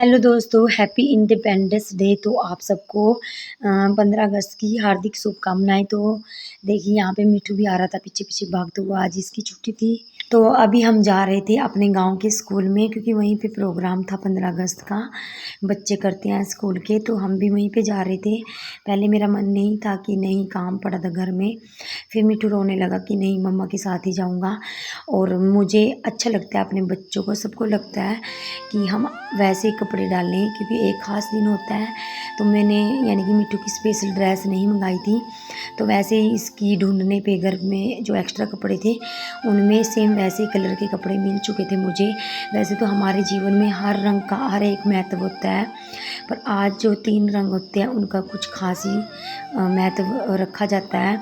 Hello दोस्तों, happy independence day. तो आप सबको 15 अगस्त की हार्दिक शुभकामनाएँ। तो देखिए यहाँ पे मिठू भी आ रहा था पीछे-पीछे भागते हुआ, आज इसकी छुट्टी थी। तो अभी हम जा रहे थे अपने गाँव के स्कूल में क्योंकि वहीं पे प्रोग्राम था 15 अगस्त का, बच्चे करते हैं स्कूल के, तो हम भी वहीं पे जा रहे थे। पहले मेरा मन नहीं था कि नहीं, काम पड़ा था घर में, फिर मिठू रोने लगा कि नहीं मम्मा के साथ ही जाऊँगा। और मुझे अच्छा लगता है अपने बच्चों को, सबको लगता है कि हम वैसे कपड़े डालें क्योंकि एक ख़ास दिन होता है। तो मैंने यानी कि मिट्टू की स्पेशल ड्रेस नहीं मंगाई थी, तो वैसे ही इसकी ढूंढने पे घर में जो एक्स्ट्रा कपड़े थे उनमें सेम वैसे कलर के कपड़े मिल चुके थे मुझे। वैसे तो हमारे जीवन में हर रंग का हर एक महत्व होता है, पर आज जो 3 रंग होते हैं उनका कुछ खास ही महत्व रखा जाता है।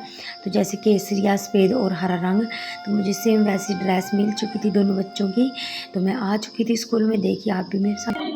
तो जैसे केसरिया, सफ़ेद और हरा रंग, तो मुझे सेम वैसी ड्रेस मिल चुकी थी दोनों बच्चों की। तो मैं आ चुकी थी स्कूल में। देखिए आप भी मेरे साथ।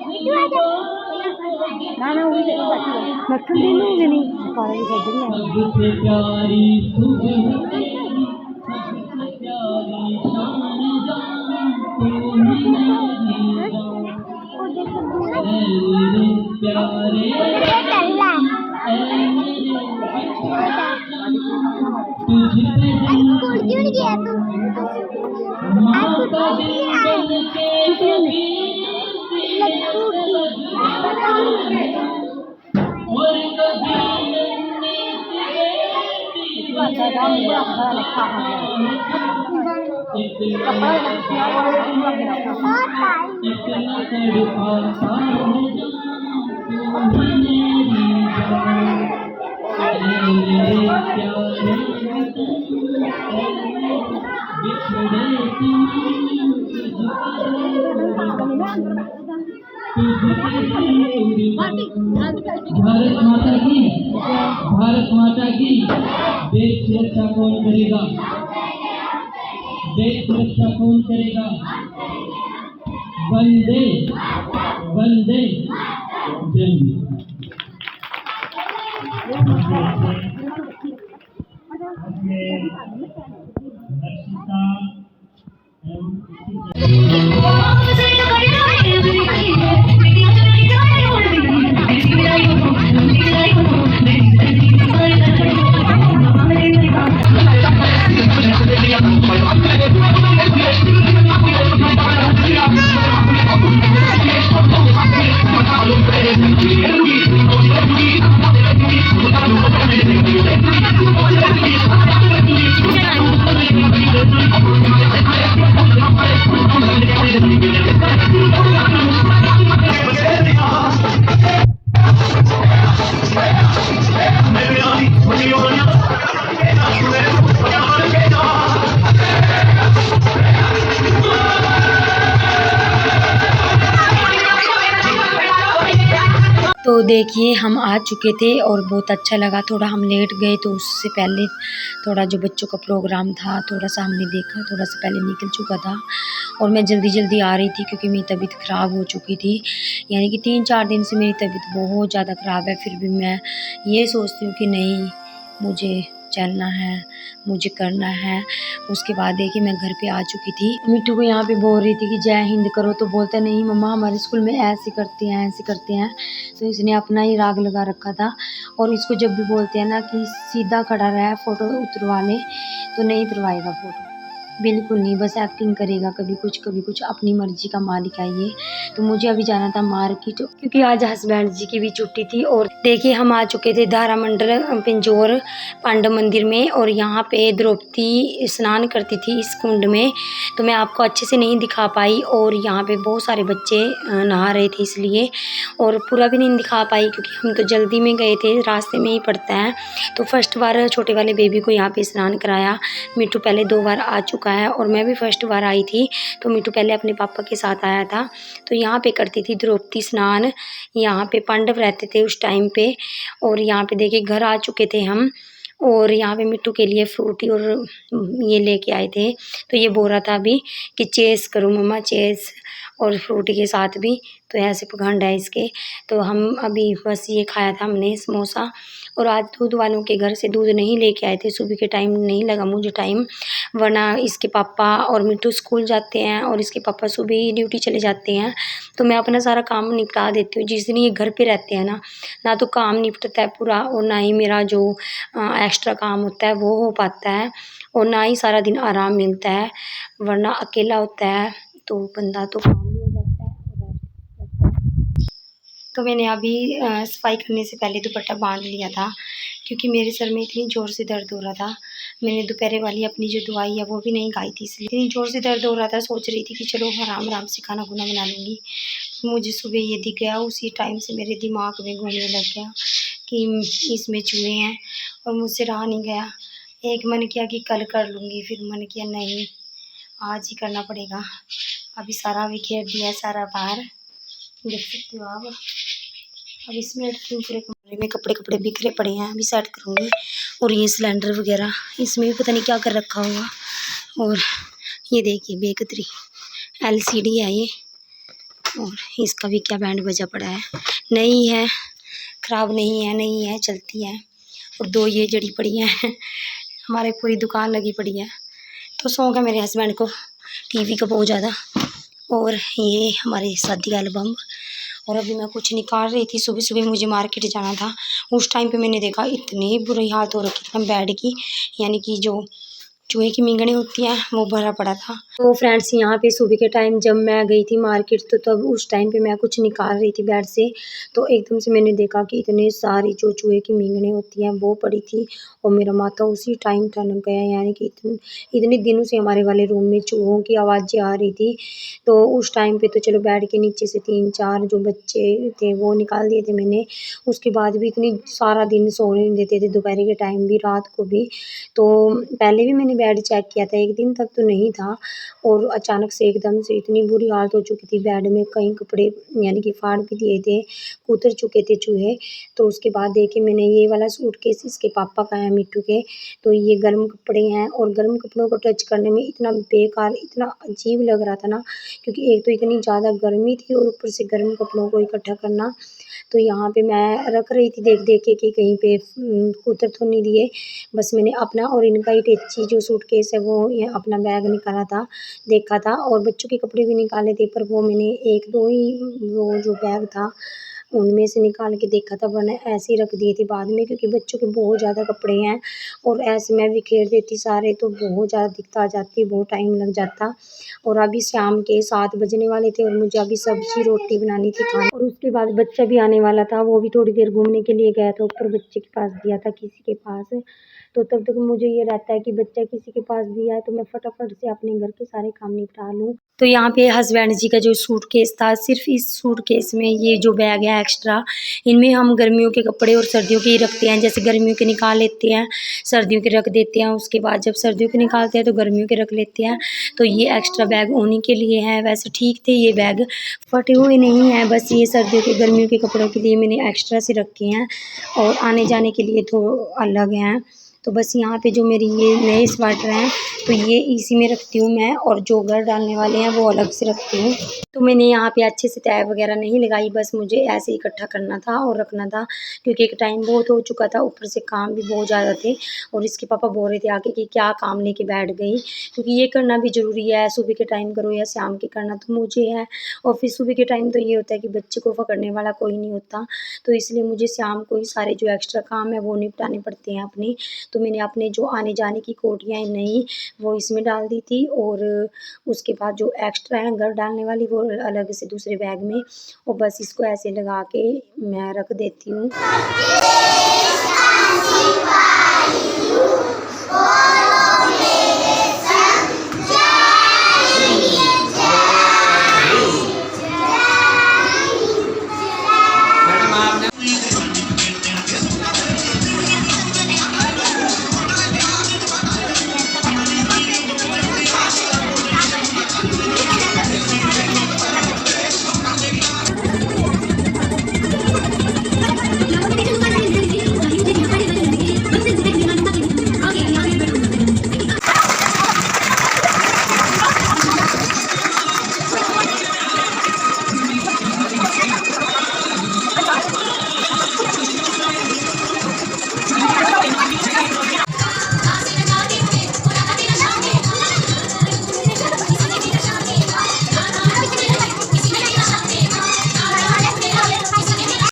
भारत माता की देश सुरक्षा कौन करेगा? देश सुरक्षा कौन करेगा? वंदे वंदे तो देखिए हम आ चुके थे और बहुत अच्छा लगा। थोड़ा हम लेट गए तो उससे पहले थोड़ा जो बच्चों का प्रोग्राम था थोड़ा सा हमने देखा, थोड़ा सा पहले निकल चुका था। और मैं जल्दी जल्दी आ रही थी क्योंकि मेरी तबीयत ख़राब हो चुकी थी, यानी कि 3-4 दिन से मेरी तबीयत बहुत ज़्यादा ख़राब है। फिर भी मैं ये सोचती हूँ कि नहीं, मुझे चलना है, मुझे करना है। उसके बाद देखिए मैं घर पे आ चुकी थी। मिट्टू को यहाँ पे बोल रही थी कि जय हिंद करो, तो बोलता नहीं मम्मा हमारे स्कूल में ऐसे करते हैं ऐसे करते हैं। तो इसने अपना ही राग लगा रखा था। और इसको जब भी बोलते हैं ना कि सीधा खड़ा रहा, फ़ोटो उतरवा ले, तो नहीं उतरवाएगा फ़ोटो, बिल्कुल नहीं, बस एक्टिंग करेगा, कभी कुछ, अपनी मर्ज़ी का मालिक है ये। तो मुझे अभी जाना था मार्केट क्योंकि आज हस्बैंड जी की भी छुट्टी थी। और देखिए हम आ चुके थे धारामंडल पिंजौर पांडव मंदिर में, और यहाँ पे द्रौपदी स्नान करती थी इस कुंड में। तो मैं आपको अच्छे से नहीं दिखा पाई, और यहाँ पे बहुत सारे बच्चे नहा रहे थे इसलिए, और पूरा भी नहीं दिखा पाई क्योंकि हम तो जल्दी में गए थे, रास्ते में ही पड़ता है। तो फर्स्ट बार छोटे वाले बेबी को यहाँ पे स्नान कराया। मिट्टू पहले 2 बार आ चुका है और मैं भी फर्स्ट बार आई थी, तो मिट्टू पहले अपने पापा के साथ आया था। तो यहाँ पे करती थी द्रौपदी स्नान, यहाँ पे पांडव रहते थे उस टाइम पे। और यहाँ पे देखिए घर आ चुके थे हम, और यहाँ पे मिट्टू के लिए फ्रूटी और ये लेके आए थे। तो ये बोल रहा था अभी कि चेस करो मम्मा, चेस। और फ्रूटी के साथ भी। तो ऐसे पखंड है इसके। तो हम अभी बस ये खाया था हमने समोसा। और आज दूध वालों के घर से दूध नहीं लेके आए थे, सुबह के टाइम नहीं लगा मुझे टाइम, वरना इसके पापा और मिट्टू स्कूल जाते हैं और इसके पापा सुबह ही ड्यूटी चले जाते हैं। तो मैं अपना सारा काम निपटा देती हूँ। जिस दिन ये घर पे रहते हैं ना तो काम निपटता है पूरा, और ना ही मेरा जो एक्स्ट्रा काम होता है वो हो पाता है, और ना ही सारा दिन आराम मिलता है। वरना अकेला होता है तो बंदा तो काम नहीं हो जाता है और rest करता है। तो मैंने अभी सफाई करने से पहले दुपट्टा बांध लिया था, क्योंकि मेरे सर में इतनी ज़ोर से दर्द हो रहा था। मैंने दोपहर वाली अपनी जो दवाई है वो भी नहीं खाई थी, इसलिए इतनी ज़ोर से दर्द हो रहा था। सोच रही थी कि चलो आराम आराम से खाना खुना बना लूँगी। मुझे सुबह ये दिख गया, उसी टाइम से मेरे दिमाग में घूमने लग गया कि इसमें चूहे हैं, और मुझसे रहा नहीं गया। एक मन किया कि कल कर लूँगी, फिर मन किया नहीं आज ही करना पड़ेगा। अभी सारा बिखेर दिया है, सारा बाहर देख सकते हो आप। अब इसमें पूरे कमरे में कपड़े बिखरे पड़े हैं, अभी सेट करूँगी। और ये सिलेंडर वगैरह इसमें भी पता नहीं क्या कर रखा होगा। और ये देखिए बेकतरी LCD है ये, और इसका भी क्या बैंड बजा पड़ा है। नई है, ख़राब नहीं है, नई है, चलती है। और 2 ये जड़ी पड़ी हैं हमारे पूरी दुकान लगी पड़ी है। तो शौक़ है मेरे हस्बैंड को TV का बहुत ज़्यादा। और ये हमारे शादी एल्बम। और अभी मैं कुछ निकाल रही थी, सुबह मुझे मार्केट जाना था। उस टाइम पे मैंने देखा इतनी बुरी हालत हो रखी थी बेड की, यानी कि जो चूहे की मींगनी होती हैं वो भरा पड़ा था। तो फ्रेंड्स यहाँ पे सुबह के टाइम जब मैं गई थी मार्केट, तो तब उस टाइम पे मैं कुछ निकाल रही थी बेड से, तो एकदम से मैंने देखा कि इतने सारी जो चूहे की मींगनी होती हैं वो पड़ी थी। और मेरा माथा उसी टाइम ठनक गया, यानी कि इतने दिनों से हमारे वाले रूम में चूहों की आवाज़ें आ रही थी। तो उस टाइम पे तो चलो बेड के नीचे से 3-4 जो बच्चे थे वो निकाल दिए थे मैंने। उसके बाद भी इतनी सारा दिन सोने नहीं देते थे, दोपहर के टाइम भी, रात को भी। तो पहले भी मैंने बेड चेक किया था, एक दिन तक तो नहीं था। और अचानक से एकदम से इतनी बुरी हालत हो चुकी थी बेड में, कई कपड़े यानी कि फाड़ भी दिए थे, कुतर चुके थे चूहे। तो उसके बाद देखे मैंने ये वाला सूटकेस इसके पापा का है मिट्टू के। तो ये गर्म कपड़े हैं, और गर्म कपड़ों को टच करने में इतना बेकार, इतना अजीब लग रहा था ना, क्योंकि एक तो इतनी ज़्यादा गर्मी थी और ऊपर से गर्म कपड़ों को इकट्ठा करना। तो यहाँ पे मैं रख रही थी देख के कि कहीं पे कुतर तो नहीं दिए। बस मैंने अपना और इनका ही टेची जो सूटकेस है वो ये अपना बैग निकाला था, देखा था, और बच्चों के कपड़े भी निकाले थे, पर वो मैंने 1-2 ही वो जो बैग था उनमें से निकाल के देखा था, वरना ऐसे ही रख दिए थे बाद में, क्योंकि बच्चों के बहुत ज़्यादा कपड़े हैं। और ऐसे मैं बिखेर देती सारे तो बहुत ज़्यादा दिक्कत आ जाती, बहुत टाइम लग जाता। और अभी शाम के 7 बजने वाले थे और मुझे अभी सब्ज़ी रोटी बनानी थी खाना। और उसके बाद बच्चा भी आने वाला था, वो भी थोड़ी देर घूमने के लिए गया था ऊपर, बच्चे के पास दिया था किसी के पास। तो तब तक मुझे ये रहता है कि बच्चा किसी के पास दिया है तो मैं फटाफट से अपने घर के सारे काम निपटा लूँ। तो यहाँ पे हस्बैंड जी का जो सूटकेस था, सिर्फ इस सूटकेस में ये जो बैग है एक्स्ट्रा, इनमें हम गर्मियों के कपड़े और सर्दियों के ही रखते हैं। जैसे गर्मियों के निकाल लेते हैं, सर्दियों के रख देते हैं, उसके बाद जब सर्दियों के निकालते हैं तो गर्मियों के रख लेते हैं। तो ये एक्स्ट्रा बैग उन्हीं के लिए है। वैसे ठीक थे ये बैग, फटे हुए नहीं हैं, बस ये सर्दियों के गर्मियों के कपड़ों के लिए मैंने एक्स्ट्रा से रखे हैं, और आने जाने के लिए तो अलग हैं। तो बस यहाँ पे जो मेरी ये नए स्वेटर हैं तो ये इसी में रखती हूँ मैं, और जो घर डालने वाले हैं वो अलग से रखती हूँ। तो मैंने यहाँ पे अच्छे से तय वगैरह नहीं लगाई, बस मुझे ऐसे इकट्ठा करना था और रखना था, क्योंकि एक टाइम बहुत हो चुका था, ऊपर से काम भी बहुत ज़्यादा थे। और इसके पापा बोल रहे थे आके कि क्या काम लेके बैठ गई, क्योंकि ये करना भी ज़रूरी है, सुबह के टाइम करो या शाम के करना तो मुझे है। और फिर सुबह के टाइम तो ये होता है कि बच्चे को पकड़ने वाला कोई नहीं होता, तो इसलिए मुझे शाम को ही सारे जो एक्स्ट्रा काम है वो निपटाने पड़ते हैं अपने। तो मैंने अपने जो आने जाने की कोटियाँ नई वो इसमें डाल दी थी, और उसके बाद जो एक्स्ट्रा है घर डालने वाली वो अलग से दूसरे बैग में, और बस इसको ऐसे लगा के मैं रख देती हूँ।